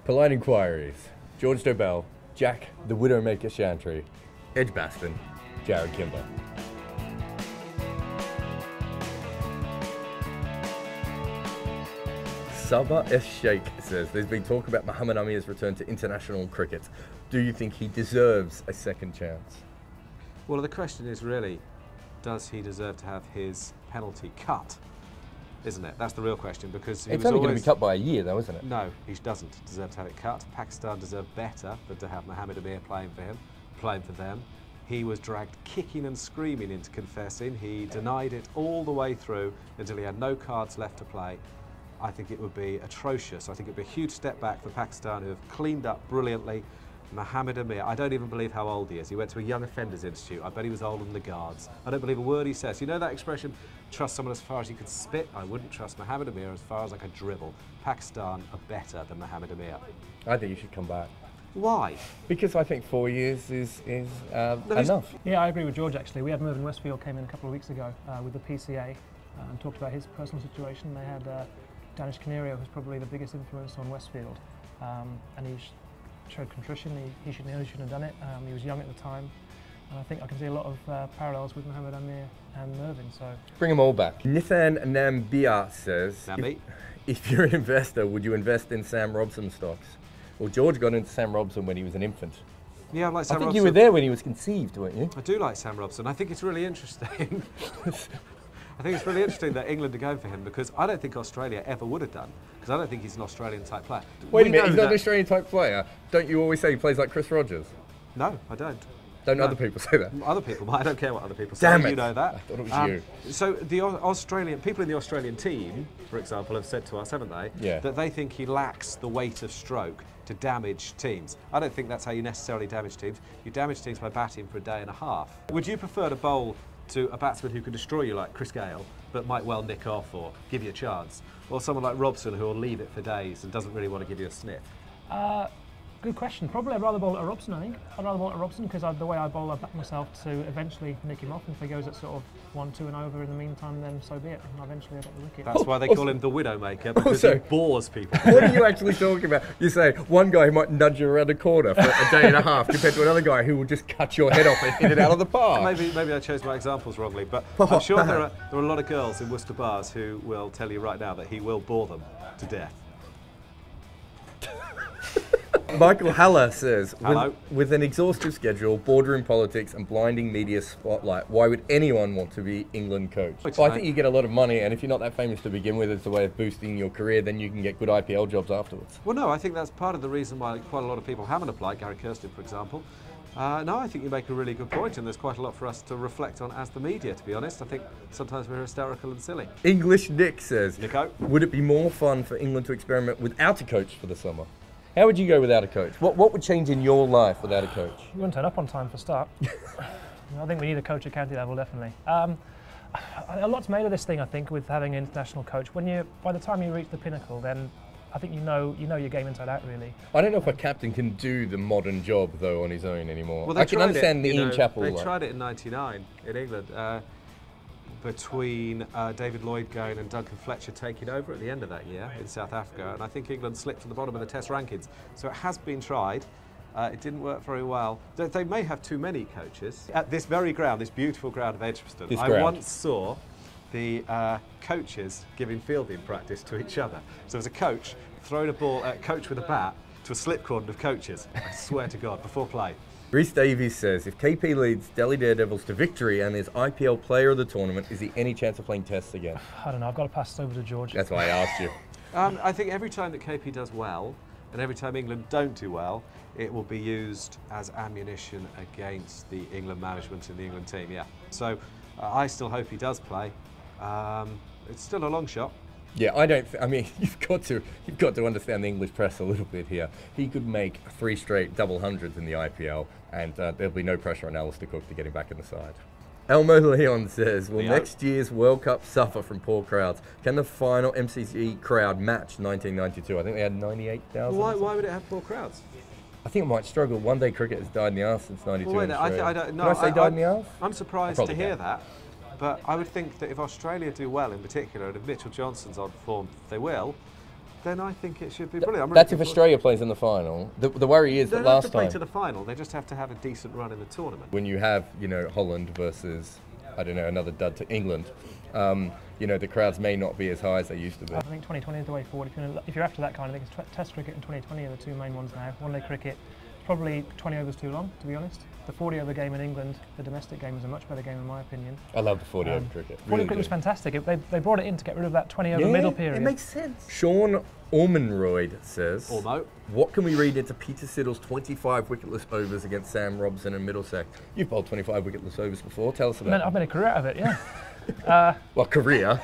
Polite Enquiries, George Dobell, Jack the Widowmaker Chantry, Edgbaston, Jared Kimber. Sabah S. Sheikh says, there's been talk about Mohammad Amir's return to international cricket. Do you think he deserves a second chance? Well, the question is really, does he deserve to have his penalty cut? Isn't it? That's the real question, because it's only going to be cut by a year, though, isn't it? No, he doesn't deserve to have it cut. Pakistan deserve better than to have Mohammad Amir playing for them. He was dragged kicking and screaming into confessing. He denied it all the way through until he had no cards left to play. I think it would be atrocious. I think it would be a huge step back for Pakistan, who have cleaned up brilliantly. Mohammad Amir, I don't even believe how old he is. He went to a young offenders institute. I bet he was older than the guards. I don't believe a word he says. You know that expression, trust someone as far as you could spit? I wouldn't trust Mohammad Amir as far as I could dribble. Pakistan are better than Mohammad Amir. I think you should come back. Why? Because I think 4 years is enough. Yeah, I agree with George, actually. We had Mervyn Westfield came in a couple of weeks ago with the PCA and talked about his personal situation. They had Danish Canario, who's probably the biggest influence on Westfield, and he showed contrition. He shouldn't have done it. He was young at the time, and I think I can see a lot of parallels with Mohammad Amir and Mervyn. So bring them all back. Nithan Nambia says, Nambi, if you're an investor, would you invest in Sam Robson stocks? Well, George got into Sam Robson when he was an infant. Yeah, I like Sam Robson. I think you were there when he was conceived, weren't you? I do like Sam Robson. I think it's really interesting. I think it's really interesting that England are going for him, because I don't think Australia ever would have done, because I don't think he's an Australian type player. Wait a minute, he's not an Australian type player? Don't you always say he plays like Chris Rogers? No, I don't. Don't other people say that? Other people might. I don't care what other people say. Damn it. You know that. I thought it was you. So the Australian people in the Australian team, for example, have said to us, haven't they, that they think he lacks the weight of stroke to damage teams. I don't think that's how you necessarily damage teams. You damage teams by batting for a day and a half. Would you prefer to bowl to a batsman who can destroy you like Chris Gale, but might well nick off or give you a chance, or someone like Robson who will leave it for days and doesn't really want to give you a sniff? Good question. Probably I'd rather bowl at Robson, I think. I'd rather bowl at Robson, because the way I bowl, I back myself to eventually nick him off. And if he goes at sort of 1-2 and over in the meantime, then so be it. And eventually I get the wicket. That's why they call him the Widowmaker, because he bores people. What are you actually talking about? You say one guy who might nudge you around a corner for a day and a half compared to another guy who will just cut your head off and hit it out of the park. Maybe I chose my examples wrongly, but I'm sure there are a lot of girls in Worcester bars who will tell you right now that he will bore them to death. Michael Haller says, Hello. With an exhaustive schedule, boardroom politics and blinding media spotlight, why would anyone want to be England coach? Well, I think you get a lot of money, and if you're not that famous to begin with, it's a way of boosting your career, then you can get good IPL jobs afterwards. Well, no, I think that's part of the reason why quite a lot of people haven't applied, Gary Kirsten, for example. No, I think you make a really good point, and there's quite a lot for us to reflect on as the media, to be honest. I think sometimes we're hysterical and silly. English Nick says, Nico, would it be more fun for England to experiment without a coach for the summer? How would you go without a coach? What would change in your life without a coach? You wouldn't turn up on time for a start. I think we need a coach at county level, definitely. A lot's made of this thing, I think, with having an international coach. By the time you reach the pinnacle, then I think you know your game inside out, really. I don't know if a captain can do the modern job, though, on his own anymore. Well, I can understand the Ian Chappell. They tried it in '99 in England, between David Lloyd going and Duncan Fletcher taking over at the end of that year in South Africa, and I think England slipped to the bottom of the Test rankings. So it has been tried. It didn't work very well. They may have too many coaches. At this very ground, this beautiful ground of Edgbaston, I once saw the coaches giving fielding practice to each other. So there's a coach throwing a ball at a coach with a bat to a slip cordon of coaches, I swear to God, before play. Rhys Davies says, if KP leads Delhi Daredevils to victory and is IPL player of the tournament, is there any chance of playing tests again? I don't know, I've got to pass this over to George. That's why I asked you. I think every time that KP does well, and every time England don't do well, it will be used as ammunition against the England management and the England team, yeah. So I still hope he does play. It's still a long shot. Yeah, I mean, you've got to understand the English press a little bit here. He could make 3 straight double hundreds in the IPL, and there'll be no pressure on Alistair Cook to get him back in the side. Elmo Leon says, will next year's World Cup suffer from poor crowds? Can the final MCC crowd match 1992? I think they had 98,000. Why would it have poor crowds? I think it might struggle. One-day cricket has died in the arse since 92. Well, I don't know. Did I say died in the arse? I'm surprised to hear that. But I would think that if Australia do well in particular, and if Mitchell Johnson's on form, they will, then I think it should be brilliant. I'm That's really if Australia plays in the final. The worry is that last time... They don't have to play time... to the final, they just have to have a decent run in the tournament. When you have, you know, Holland versus, I don't know, another dud to England, you know, the crowds may not be as high as they used to be. I think 2020 is the way forward. If you're after that kind, I think it's Test cricket and 2020 are the two main ones now. One-day cricket, probably 20 overs too long, to be honest. The 40-over game in England, the domestic game, is a much better game in my opinion. I love the 40-over cricket. 40 cricket was fantastic. They brought it in to get rid of that 20-over middle period. It makes sense. Sean Ormonroyd says, Ormo, what can we read into Peter Siddle's 25 wicketless overs against Sam Robson and Middleton? You've bowled 25 wicketless overs before. Tell us about it. I've made a career out of it, yeah. Well, career.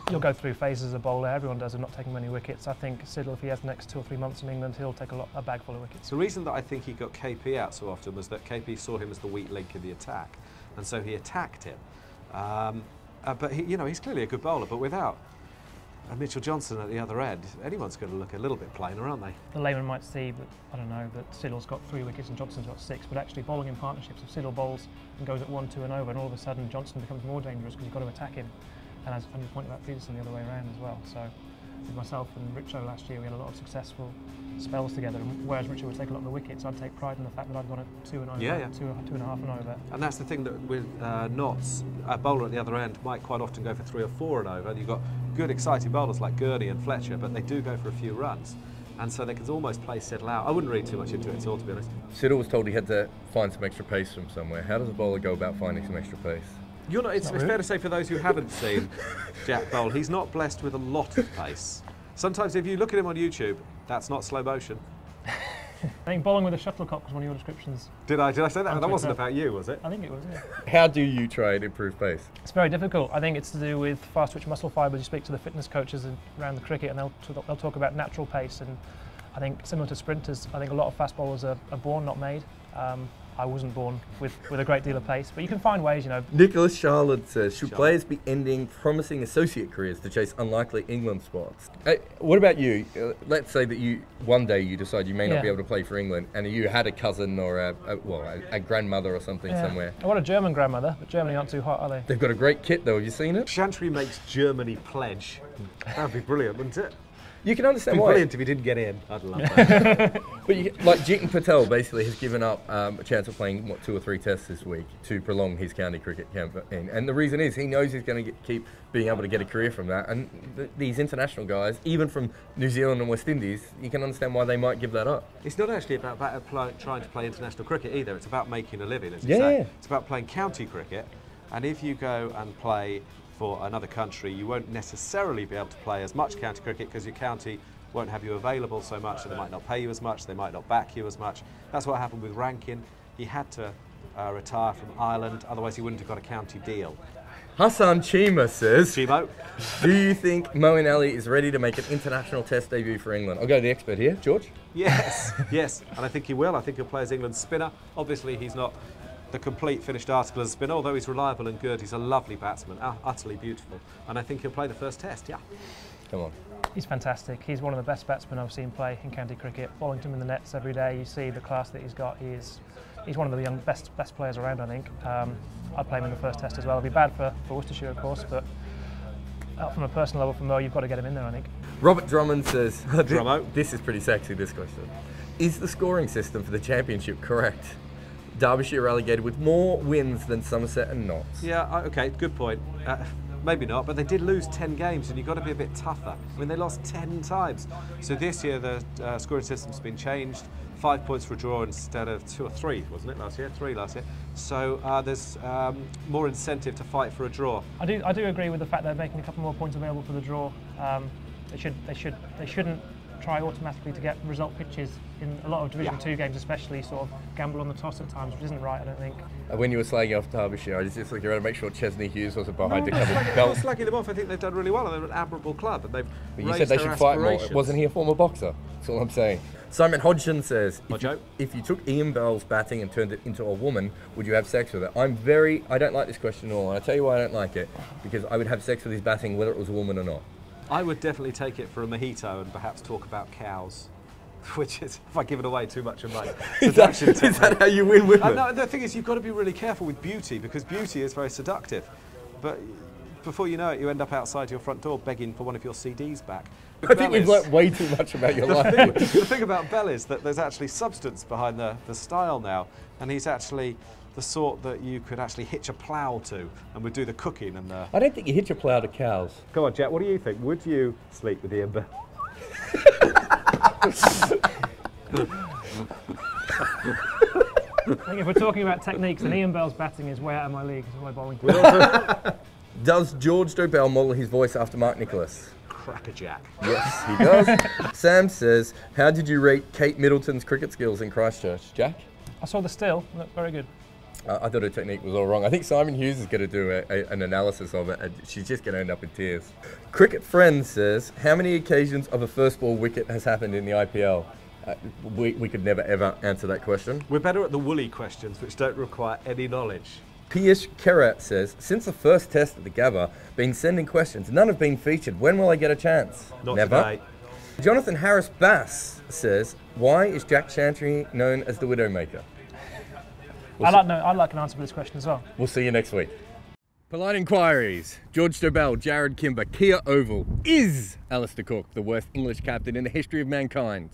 You'll go through phases as a bowler. Everyone does of not taking many wickets. I think Siddle, if he has the next 2 or 3 months in England, he'll take a bag full of wickets. the reason that I think he got KP out so often was that KP saw him as the weak link in the attack, and so he attacked him. But he's clearly a good bowler, but without Mitchell Johnson at the other end, anyone's going to look a little bit plainer, aren't they? The layman might see, but I don't know, that Siddle's got 3 wickets and Johnson's got 6, but actually bowling in partnerships, if Siddle bowls and goes at 1, 2 and over, and all of a sudden Johnson becomes more dangerous because you've got to attack him. And as you pointed out, Pietersen the other way around as well. So with myself and Richo last year, we had a lot of successful spells together, and whereas Richo would take a lot of the wickets, I'd take pride in the fact that I'd gone at 2 and over, 2.5 and over. And that's the thing that with knots, a bowler at the other end might quite often go for 3 or 4 and over. And you've got good, exciting bowlers like Gurney and Fletcher, but they do go for a few runs. And so they can almost play Siddle out. I wouldn't read too much into it at all, to be honest. Siddle was told he had to find some extra pace from somewhere. How does a bowler go about finding some extra pace? It's fair to say, for those who haven't seen Jack bowl, he's not blessed with a lot of pace. Sometimes if you look at him on YouTube, that's not slow motion. I think bowling with a shuttlecock was one of your descriptions. Did I say that? That wasn't about you, was it? I think it was, yeah. How do you try and improve pace? It's very difficult. I think it's to do with fast twitch muscle fibres. You speak to the fitness coaches around the cricket and they'll talk about natural pace, and I think similar to sprinters, I think a lot of fast bowlers are born, not made. I wasn't born with a great deal of pace, but you can find ways, you know. Nicholas Charlotte says, should players be ending promising associate careers to chase unlikely England spots? What about you? Let's say that one day you decide you may not be able to play for England, and you had a cousin or a grandmother or something somewhere. I want a German grandmother, but Germany aren't too hot, are they? They've got a great kit though, have you seen it? Chantry makes Germany pledge. That'd be brilliant, wouldn't it? You can understand It'd be why. brilliant if he didn't get in. I'd love that. But like Jitin Patel basically has given up a chance of playing 2 or 3 tests this week to prolong his county cricket campaign, and the reason is he knows he's going to keep being able to get a career from that. And these international guys, even from New Zealand and West Indies, you can understand why they might give that up. It's not actually about trying to play international cricket either. It's about making a living, as you say. It's about playing county cricket, and if you go and play for another country, you won't necessarily be able to play as much county cricket because your county won't have you available so much, so they might not pay you as much, they might not back you as much. That's what happened with Rankin. He had to retire from Ireland, otherwise he wouldn't have got a county deal. Hassan Chima says, Chimo, do you think Moeen Ali is ready to make an international test debut for England? I'll go to the expert here, George. Yes, yes, and I think he will. I think he'll play as England's spinner. Obviously he's not the complete finished article as a spinner, although he's reliable and good. He's a lovely batsman, utterly beautiful, and I think he'll play the first test, yeah. Come on. He's fantastic. He's one of the best batsmen I've seen play in county cricket. Bowling him in the nets every day, you see the class that he's got. He's one of the young best players around, I think. I'd play him in the first test as well. It'd be bad for Worcestershire, of course, but from a personal level for Mo, you've got to get him in there, I think. Robert Drummond says, this is pretty sexy, this question. Is the scoring system for the championship correct? Derbyshire relegated with more wins than Somerset and Notts. Yeah, okay, good point. Maybe not, but they did lose 10 games, and you've got to be a bit tougher. I mean, they lost 10 times. So this year, the scoring system's been changed. 5 points for a draw instead of 2 or 3, wasn't it, last year? 3 last year. So there's more incentive to fight for a draw. I do agree with the fact they're making a couple more points available for the draw. They shouldn't try automatically to get result pitches in a lot of Division 2 games, especially sort of gamble on the toss at times, which isn't right, I don't think. When you were slagging off Derbyshire, I just looking around to make sure Chesney Hughes wasn't behind to come and belt. I'm not slagging them off. I think they've done really well, and they're an admirable club, and they've you said they should fight more. Wasn't he a former boxer? That's all I'm saying. Simon Hodgson says, if you took Ian Bell's batting and turned it into a woman, would you have sex with it? I don't like this question at all, and I'll tell you why I don't like it. Because I would have sex with his batting whether it was a woman or not. I would definitely take it for a mojito and perhaps talk about cows. Which is, if I give it away too much of my seduction technique. Is that how you win women? No, the thing is, you've got to be really careful with beauty, because beauty is very seductive. But before you know it, you end up outside your front door begging for one of your CDs back. I think we've learnt way too much about your life. The thing about Bell is that there's actually substance behind the style now, and he's actually the sort that you could actually hitch a plough to and would do the cooking and the... I don't think you hitch a plough to cows. Come on, Jack, what do you think? Would you sleep with Ian Bell? I think if we're talking about techniques, then Ian Bell's batting is way out of my league. This is my bowling. Does George Dobell model his voice after Mark Nicholas? Crackerjack. Yes, he does. Sam says, how did you rate Kate Middleton's cricket skills in Christchurch? Jack? I saw the still. Looked very good. I thought her technique was all wrong. I think Simon Hughes is going to do an analysis of it, and she's just going to end up in tears. Cricket Friend says, how many occasions of a first ball wicket has happened in the IPL? We could never ever answer that question. We're better at the woolly questions, which don't require any knowledge. Pietersen Kerat says, since the first test at the Gabba, been sending questions. None have been featured. When will I get a chance? Not never. Today. Jonathan Harris Bass says, why is Jack Chantry known as the Widowmaker? I'd like an answer for this question as well. We'll see you next week. Polite Enquiries. George Dobell, Jared Kimber, Kia Oval. Is Alistair Cook the worst English captain in the history of mankind?